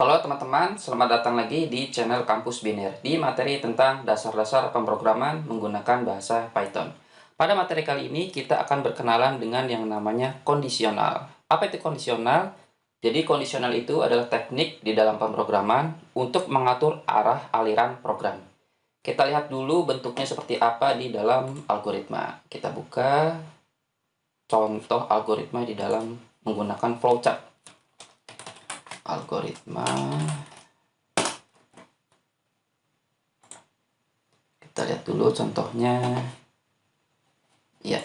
Halo teman-teman, selamat datang lagi di channel Kampus Biner di materi tentang dasar-dasar pemrograman menggunakan bahasa Python. Pada materi kali ini kita akan berkenalan dengan yang namanya kondisional. Apa itu kondisional? Jadi kondisional itu adalah teknik di dalam pemrograman untuk mengatur arah aliran program. Kita lihat dulu bentuknya seperti apa di dalam algoritma. Kita buka contoh algoritma di dalam menggunakan flowchart. Algoritma, kita lihat dulu contohnya. Ya.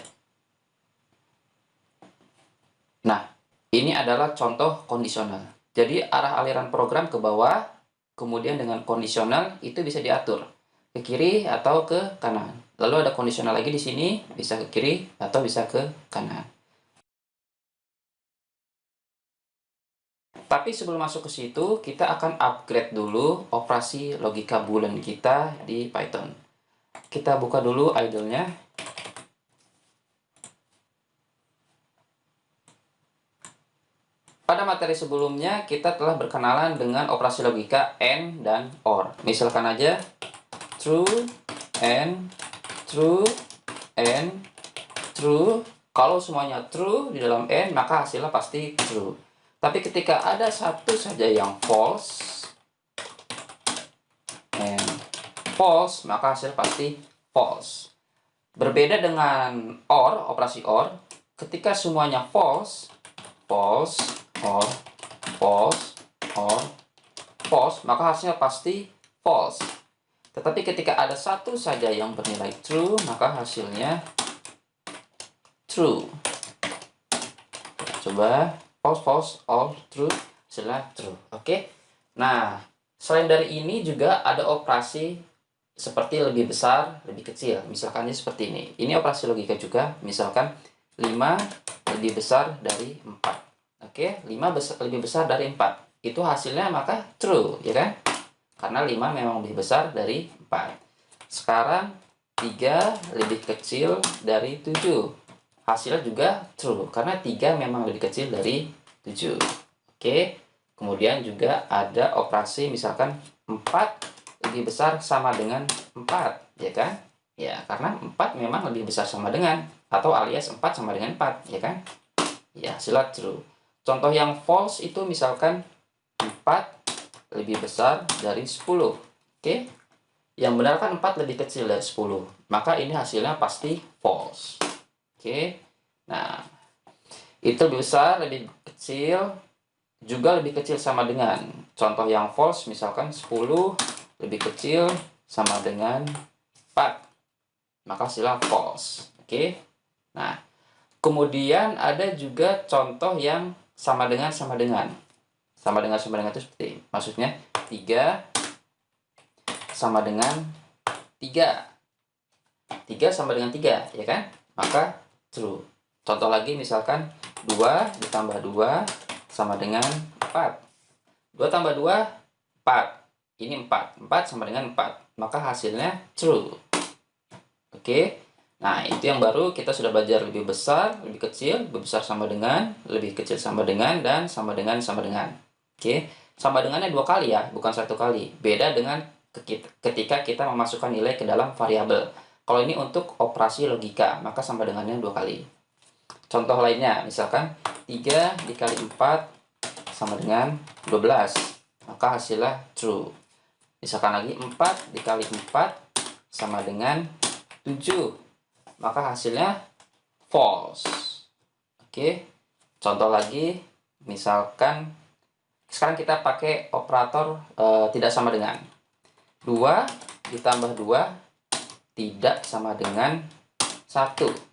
Nah, ini adalah contoh kondisional. Jadi arah aliran program ke bawah, kemudian dengan kondisional itu bisa diatur ke kiri atau ke kanan. Lalu ada kondisional lagi di sini, bisa ke kiri atau bisa ke kanan. Tapi sebelum masuk ke situ, kita akan upgrade dulu operasi logika boolean kita di Python. Kita buka dulu idle-nya. Pada materi sebelumnya, kita telah berkenalan dengan operasi logika AND dan OR. Misalkan aja, true, AND, true, AND, true. Kalau semuanya true di dalam AND, maka hasilnya pasti true. Tapi ketika ada satu saja yang false, and false, maka hasil pasti false. Berbeda dengan OR, operasi OR, ketika semuanya false, false, or false, or false, maka hasilnya pasti false. Tetapi ketika ada satu saja yang bernilai true, maka hasilnya true. Coba false, false, or true, hasilnya true. Oke. Nah, selain dari ini juga ada operasi seperti lebih besar, lebih kecil. Misalkan ini seperti ini. Ini operasi logika juga. Misalkan 5 lebih besar dari 4. Oke, 5 lebih besar dari 4. Itu hasilnya maka true, ya kan? Karena 5 memang lebih besar dari 4. Sekarang 3 lebih kecil dari 7. Hasilnya juga true, karena 3 memang lebih kecil dari 7. Oke, kemudian juga ada operasi misalkan 4 lebih besar sama dengan 4, ya kan? Ya, karena 4 memang lebih besar sama dengan, atau alias 4 sama dengan 4, ya kan? Ya, hasilnya true. Contoh yang false itu misalkan 4 lebih besar dari 10. Oke? Yang benar kan 4 lebih kecil dari 10. Maka ini hasilnya pasti false. Oke? Nah, itu lebih besar, lebih kecil, juga lebih kecil sama dengan. Contoh yang false misalkan 10 lebih kecil sama dengan 4. Maka hasilnya false. Oke? Nah, kemudian ada juga contoh yang sama dengan sama dengan. Sama dengan itu seperti maksudnya 3 sama dengan 3. 3 sama dengan 3, ya kan? Maka true. Contoh lagi misalkan 2 ditambah 2 sama dengan 4. 2 tambah 2, 4. Ini 4. 4 sama dengan 4. Maka hasilnya true. Oke? Nah, itu yang baru kita sudah belajar lebih besar, lebih kecil, lebih besar sama dengan, lebih kecil sama dengan, dan sama dengan sama dengan. Oke, sama dengannya 2 kali ya, bukan 1 kali. Beda dengan ketika kita memasukkan nilai ke dalam variabel. Kalau ini untuk operasi logika, maka sama dengannya 2 kali. Contoh lainnya, misalkan 3 dikali 4 sama dengan 12. Maka hasilnya true. Misalkan lagi 4 dikali 4 sama dengan 7. Maka hasilnya false. Oke. Contoh lagi, misalkan sekarang kita pakai operator tidak sama dengan. 2 ditambah 2 tidak sama dengan 1.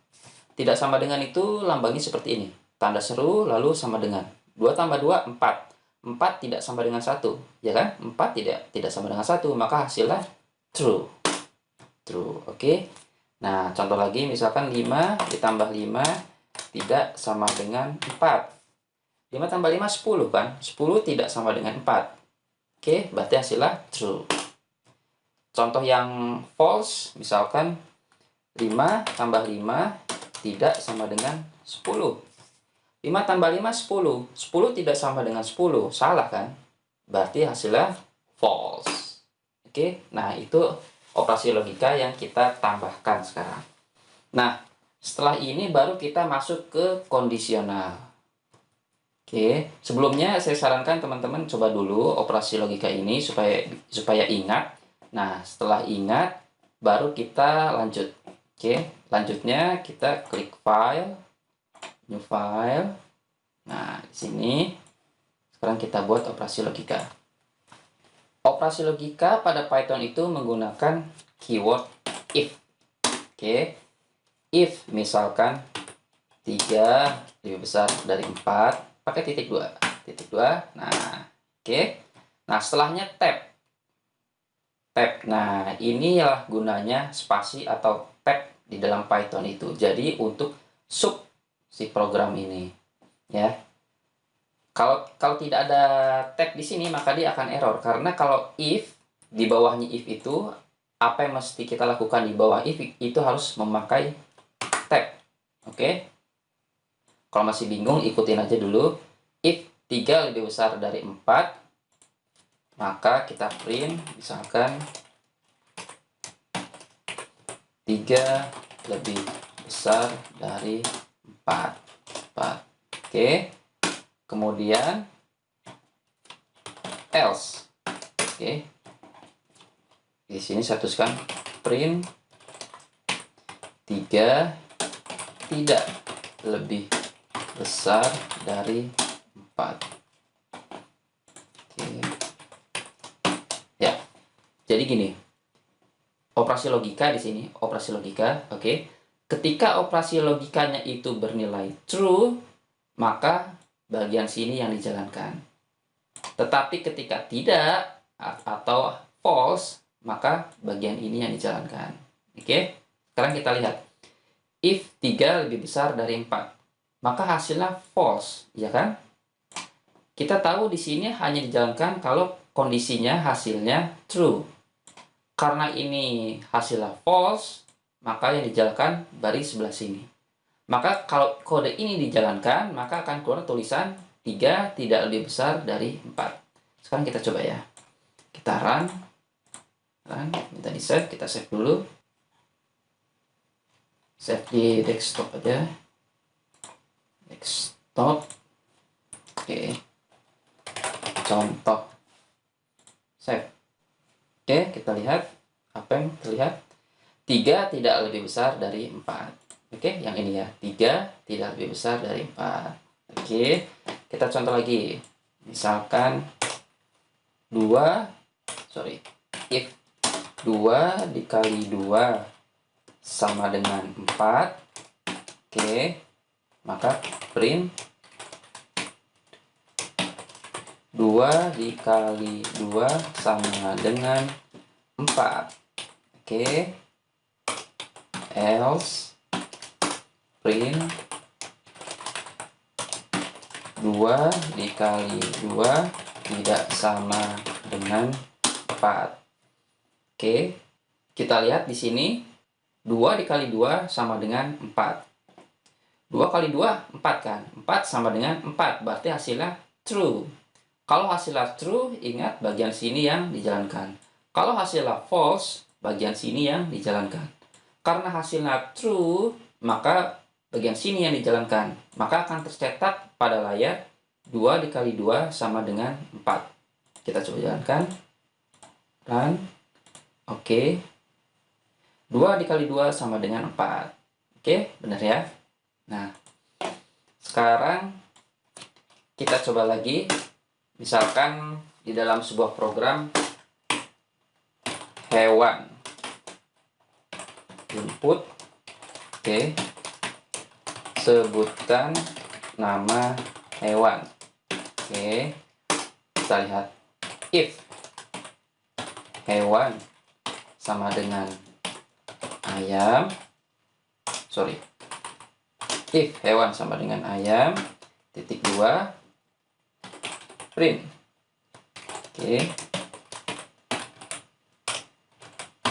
Tidak sama dengan itu lambangnya seperti ini. Tanda seru lalu sama dengan. 2 tambah 2, 4. 4 tidak sama dengan 1. Ya kan? 4 tidak sama dengan 1. Maka hasilnya true. True. Oke. Nah, contoh lagi misalkan 5 ditambah 5 tidak sama dengan 4. 5 tambah 5, 10 kan? 10 tidak sama dengan 4. Oke, berarti hasilnya true. Contoh yang false, misalkan 5 tambah 5 tidak sama dengan 10. 5 tambah 5, 10. 10 tidak sama dengan 10. Salah kan? berarti hasilnya false. Oke, nah itu operasi logika yang kita tambahkan sekarang. Nah, setelah ini baru kita masuk ke kondisional. Oke, sebelumnya saya sarankan teman-teman coba dulu operasi logika ini supaya ingat. Nah, setelah ingat baru kita lanjut. Oke, lanjutnya kita klik file, new file. Nah, di sini sekarang kita buat operasi logika. Operasi logika pada Python itu menggunakan keyword if. Oke, if misalkan 3 lebih besar dari 4, pakai titik 2. Titik 2. Nah, oke. Nah, setelahnya tab. Tab. Nah, inilah gunanya spasi atau tab di dalam Python itu. Jadi untuk sub si program ini, ya. Kalau tidak ada tab di sini maka dia akan error, karena kalau if di bawahnya if itu apa yang mesti kita lakukan di bawah if itu harus memakai tab. Oke. Kalau masih bingung ikutin aja dulu. If 3 lebih besar dari 4 maka kita print misalkan 3 lebih besar dari 4. Oke. Kemudian else. Oke. Di sini saya tuliskan print 3 tidak lebih besar dari 4. Oke. Ya. Jadi gini. Operasi logika di sini, operasi logika, oke. Ketika operasi logikanya itu bernilai true, maka bagian sini yang dijalankan. Tetapi ketika tidak atau false, maka bagian ini yang dijalankan. Oke? Sekarang kita lihat. If 3 lebih besar dari 4, maka hasilnya false, ya kan? Kita tahu di sini hanya dijalankan kalau kondisinya hasilnya true. Karena ini hasilnya false, maka yang dijalankan baris sebelah sini. Maka kalau kode ini dijalankan, maka akan keluar tulisan 3 tidak lebih besar dari 4. Sekarang kita coba ya. Kita run, minta di save, kita save dulu. Save di desktop aja. Desktop. Oke. Contoh. Save. Oke, kita lihat apa yang terlihat. 3 tidak lebih besar dari 4. Oke, yang ini ya. 3 tidak lebih besar dari 4. Oke, kita contoh lagi. Misalkan if 2 dikali 2 sama dengan 4. Oke, maka print 2 dikali 2 sama dengan 4. Oke, else print 2 dikali 2 tidak sama dengan 4. Oke, kita lihat di sini 2 dikali 2 sama dengan 4. 2 kali 2, 4 kan? 4 sama dengan 4, berarti hasilnya true. Kalau hasilnya true, ingat bagian sini yang dijalankan. Kalau hasilnya false, bagian sini yang dijalankan. Karena hasilnya true, maka bagian sini yang dijalankan. Maka akan tercetak pada layar 2 dikali 2 sama dengan 4. Kita coba jalankan. Run. Oke. 2 dikali 2 sama dengan 4. Oke, benar ya? Nah, sekarang kita coba lagi. Misalkan di dalam sebuah program hewan. Input. Oke. Sebutkan nama hewan. Oke. Kita lihat. If hewan sama dengan ayam. If hewan sama dengan ayam, titik 2, print. Oke.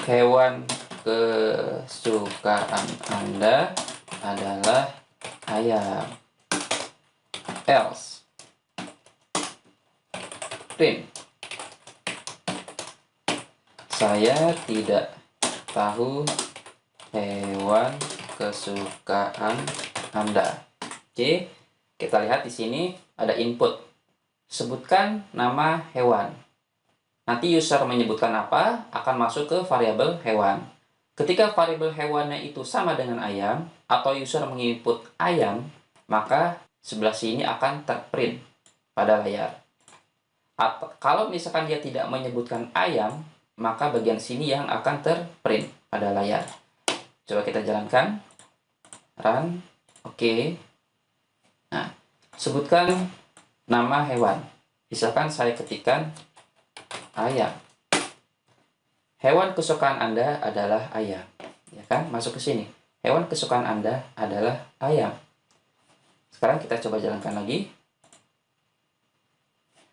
Hewan kesukaan Anda adalah ayam. Else. Print. Saya tidak tahu hewan kesukaan Anda. Oke, kita lihat di sini ada input. Sebutkan nama hewan. Nanti user menyebutkan apa, akan masuk ke variabel hewan. Ketika variabel hewannya itu sama dengan ayam, atau user menginput ayam, maka sebelah sini akan terprint pada layar. Atau, kalau misalkan dia tidak menyebutkan ayam, maka bagian sini yang akan terprint pada layar. Coba kita jalankan. Run. Oke. Nah, sebutkan nama hewan. Misalkan saya ketikkan ayam. Hewan kesukaan Anda adalah ayam. Ya kan? Masuk ke sini. Hewan kesukaan Anda adalah ayam. Sekarang kita coba jalankan lagi.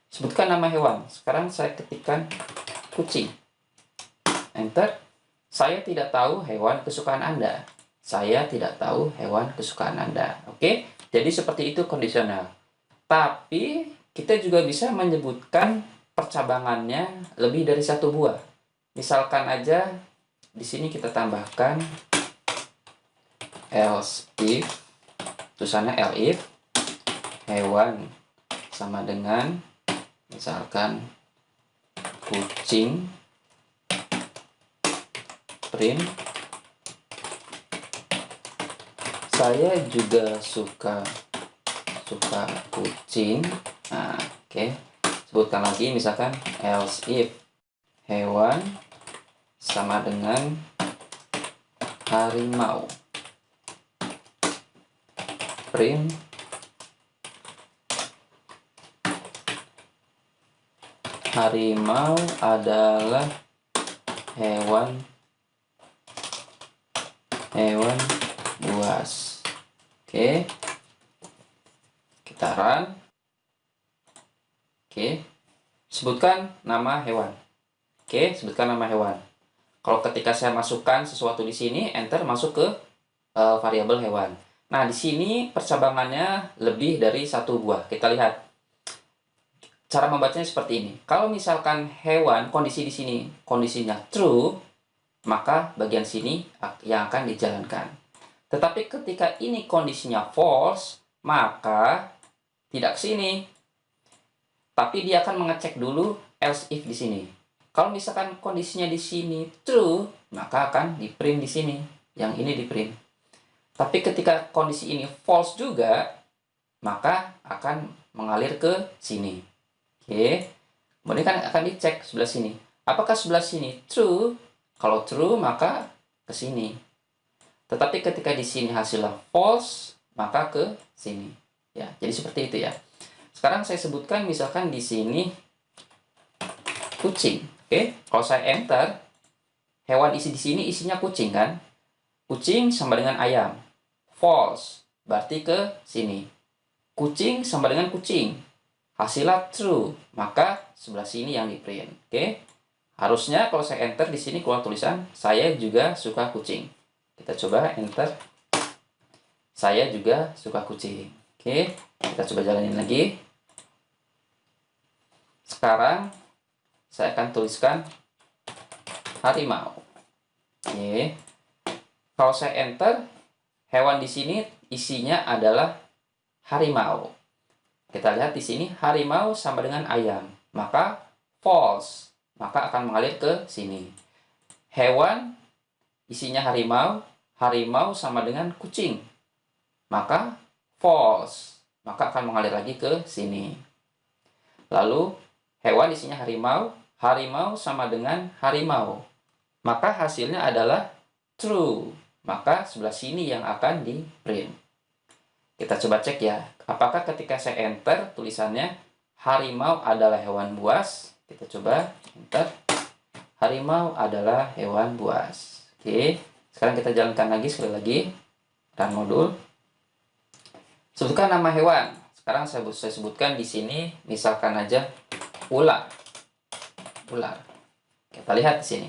Sebutkan nama hewan. Sekarang saya ketikkan kucing. Enter. Saya tidak tahu hewan kesukaan Anda. Saya tidak tahu hewan kesukaan Anda. Oke? Jadi seperti itu kondisional. Tapi kita juga bisa menyebutkan percabangannya lebih dari satu buah. Misalkan aja di sini kita tambahkan else if, tulisannya else if hewan sama dengan misalkan kucing, print. Saya juga suka kucing. Nah, oke. Sebutkan lagi misalkan else if hewan sama dengan harimau. Print harimau adalah hewan buas. Oke. Kita run. Oke. Sebutkan nama hewan. Oke, sebutkan nama hewan. Kalau ketika saya masukkan sesuatu di sini, enter masuk ke variabel hewan. Nah, di sini percabangannya lebih dari satu buah. Kita lihat. Cara membacanya seperti ini. Kalau misalkan hewan, kondisi di sini, kondisinya true, maka bagian sini yang akan dijalankan. Tetapi ketika ini kondisinya false, maka tidak ke sini. Tapi dia akan mengecek dulu else if di sini. Kalau misalkan kondisinya di sini true, maka akan di print di sini. Yang ini di print. Tapi ketika kondisi ini false juga, maka akan mengalir ke sini. Oke. Kemudian kan akan dicek sebelah sini. Apakah sebelah sini true? Kalau true, maka ke sini. Tetapi ketika di sini hasilnya false, maka ke sini. Ya, jadi seperti itu ya. Sekarang saya sebutkan misalkan di sini kucing. Oke, kalau saya enter, hewan isi di sini isinya kucing kan? Kucing sama dengan ayam. False, berarti ke sini. Kucing sama dengan kucing. Hasilnya true, maka sebelah sini yang di print. Oke. Harusnya kalau saya enter di sini keluar tulisan saya juga suka kucing. Kita coba enter. Saya juga suka kucing. Oke, kita coba jalanin lagi. Sekarang saya akan tuliskan harimau. Oke. Kalau saya enter, hewan di sini isinya adalah harimau. Kita lihat di sini harimau sama dengan ayam. Maka false. Maka akan mengalir ke sini. Hewan isinya harimau, harimau sama dengan kucing. Maka false. Maka akan mengalir lagi ke sini. Lalu hewan isinya harimau, harimau sama dengan harimau. Maka hasilnya adalah true. Maka sebelah sini yang akan di print. Kita coba cek ya. Apakah ketika saya enter tulisannya harimau adalah hewan buas? Kita coba enter. Harimau adalah hewan buas. Oke. Sekarang kita jalankan lagi sekali lagi. Run modul. Sebutkan nama hewan. Sekarang saya sebutkan di sini misalkan aja ular. Ular. Kita lihat di sini.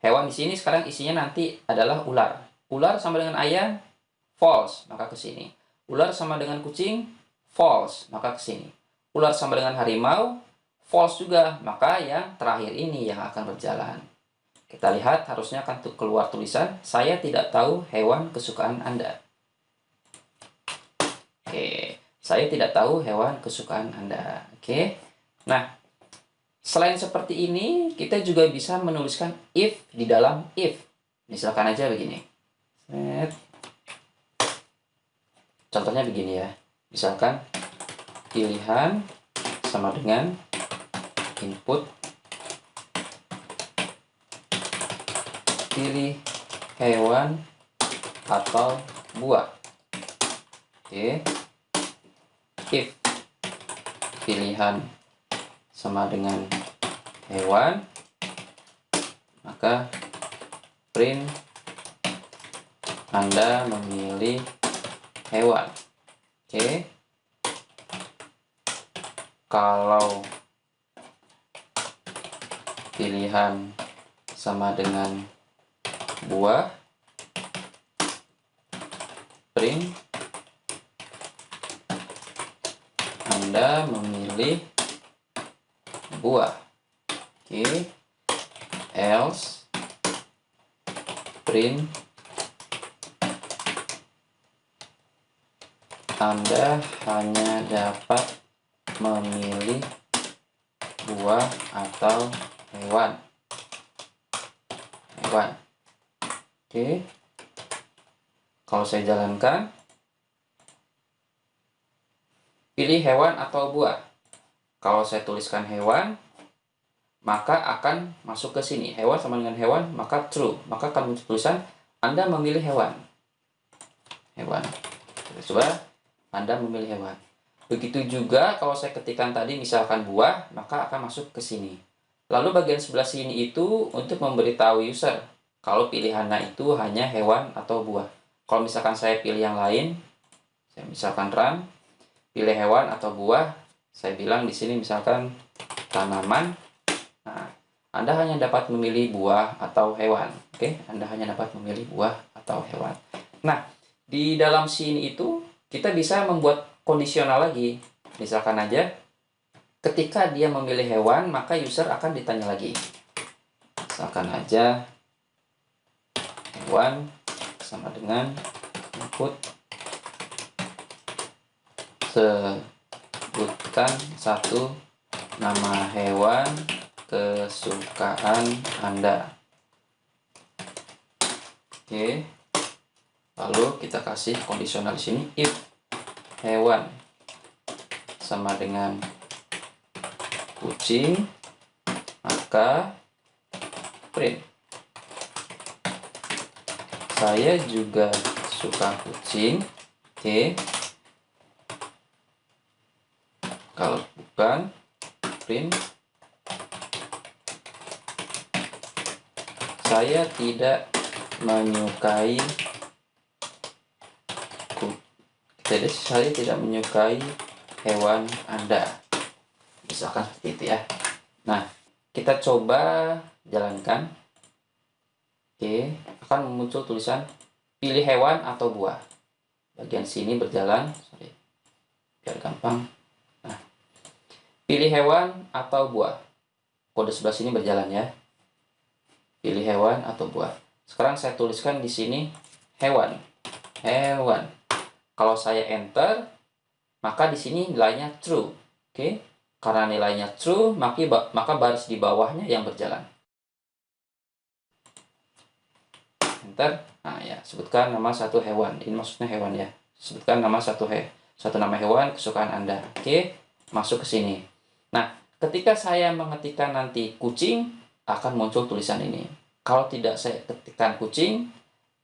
Hewan di sini sekarang isinya nanti adalah ular. Ular sama dengan ayam, false, maka ke sini. Ular sama dengan kucing, false, maka ke sini. Ular sama dengan harimau, false juga, maka yang terakhir ini yang akan berjalan. Kita lihat harusnya akan keluar tulisan, saya tidak tahu hewan kesukaan Anda. Oke, saya tidak tahu hewan kesukaan Anda. Oke, nah selain seperti ini, kita juga bisa menuliskan if di dalam if. Misalkan aja begini. Contohnya begini ya. Misalkan pilihan sama dengan input, pilih hewan atau buah. Oke. If pilihan sama dengan hewan, maka print Anda memilih hewan. Oke. Kalau pilihan sama dengan buah, print Anda memilih buah. Oke. Else print Anda hanya dapat memilih buah atau hewan. Oke. Kalau saya jalankan, pilih hewan atau buah. Kalau saya tuliskan hewan, maka akan masuk ke sini. Hewan sama dengan hewan, maka true. Maka akan muncul tulisan Anda memilih hewan. Kita coba, Anda memilih hewan. Begitu juga kalau saya ketikkan tadi misalkan buah, maka akan masuk ke sini. Lalu bagian sebelah sini itu untuk memberitahu user kalau pilihannya itu hanya hewan atau buah. Kalau misalkan saya pilih yang lain, saya misalkan run, pilih hewan atau buah, saya bilang di sini misalkan tanaman. Nah, Anda hanya dapat memilih buah atau hewan. Oke, Anda hanya dapat memilih buah atau hewan. Nah, di dalam sini itu kita bisa membuat kondisional lagi. Misalkan aja ketika dia memilih hewan, maka user akan ditanya lagi. Misalkan aja hewan sama dengan input, sebutkan satu nama hewan kesukaan Anda. Oke. Lalu kita kasih kondisional di sini, if hewan sama dengan kucing, maka print saya juga suka kucing. Oke. Kalau bukan, print saya tidak menyukai saya tidak menyukai hewan Anda. Misalkan seperti itu ya. Nah, kita coba jalankan. Oke, akan muncul tulisan pilih hewan atau buah. Bagian sini berjalan, biar gampang. Nah, pilih hewan atau buah. Kode sebelah sini berjalan ya. Pilih hewan atau buah. Sekarang saya tuliskan di sini hewan. Kalau saya enter, maka di sini nilainya true. Oke. Karena nilainya true, maka baris di bawahnya yang berjalan. Enter. Nah, ya, sebutkan nama satu hewan. Ini maksudnya hewan ya. Sebutkan nama satu nama hewan kesukaan Anda. Oke. Masuk ke sini. Nah, ketika saya mengetikkan nanti kucing, akan muncul tulisan ini. Kalau tidak saya ketikkan kucing,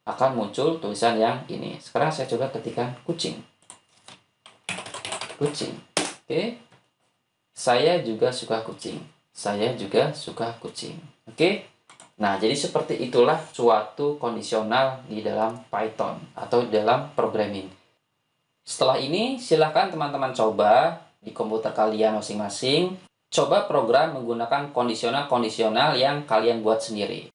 akan muncul tulisan yang ini. Sekarang saya coba ketikkan kucing. Oke. Saya juga suka kucing. Oke. Nah, jadi seperti itulah suatu kondisional di dalam Python atau dalam programming. Setelah ini, silakan teman-teman coba di komputer kalian masing-masing. Coba program menggunakan kondisional-kondisional yang kalian buat sendiri.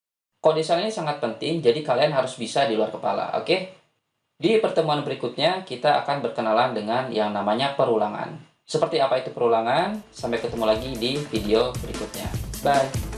Kondisional ini sangat penting, jadi kalian harus bisa di luar kepala, oke? Di pertemuan berikutnya, kita akan berkenalan dengan yang namanya perulangan. Seperti apa itu perulangan? Sampai ketemu lagi di video berikutnya. Bye!